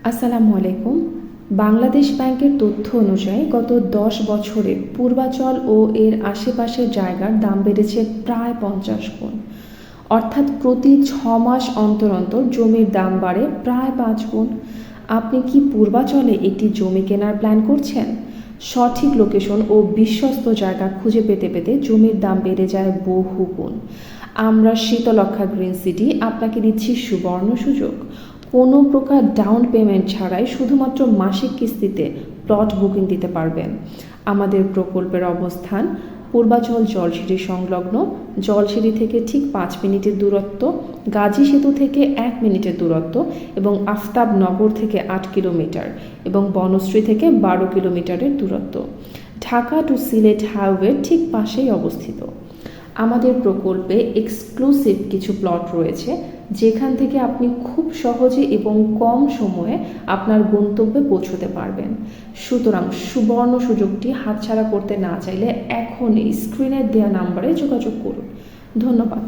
আসসালামু আলাইকুম। বাংলাদেশ ব্যাংকের তথ্য অনুযায়ী গত 10 বছরে পূর্বাচল ও এর আশেপাশের জায়গার দাম বেড়েছে প্রায় 50 গুণ। অর্থাৎ প্রতি 6 মাস অন্তর অন্তর জমির দাম বাড়ে প্রায় 5 গুণ। আপনি কি পূর্বাচলে একটি জমি কেনার প্ল্যান করছেন? সঠিক লোকেশন ও বিশ্বস্ত জায়গা খুঁজে পেতে পেতে জমির দাম বেড়ে যায় বহু গুণ। আমরা শীতলক্ষ্যা গ্রিন সিটি আপনাকে দিচ্ছি সুবর্ণ সুযোগ। কোনো প্রকার ডাউন পেমেন্ট ছাড়াই শুধুমাত্র মাসিক কিস্তিতে প্লট বুকিং দিতে পারবেন। আমাদের প্রকল্পের অবস্থান পূর্বাচল জলসিঁড়ি সংলগ্ন, জলসিঁড়ি থেকে ঠিক 5 মিনিটের দূরত্ব, গাজী সেতু থেকে 1 মিনিটের দূরত্ব এবং আফতাবনগর থেকে 8 কিলোমিটার এবং বনশ্রী থেকে 12 কিলোমিটারের দূরত্ব। ঢাকা টু সিলেট হাইওয়ের ঠিক পাশেই অবস্থিত। আমাদের প্রকল্পে এক্সক্লুসিভ কিছু প্লট রয়েছে, যেখান থেকে আপনি খুব সহজে এবং কম সময়ে আপনার গন্তব্যে পৌঁছতে পারবেন। সুতরাং সুবর্ণ সুযোগটি হাতছাড়া করতে না চাইলে এখনই স্ক্রিনে দেওয়া নাম্বারে যোগাযোগ করুন। ধন্যবাদ।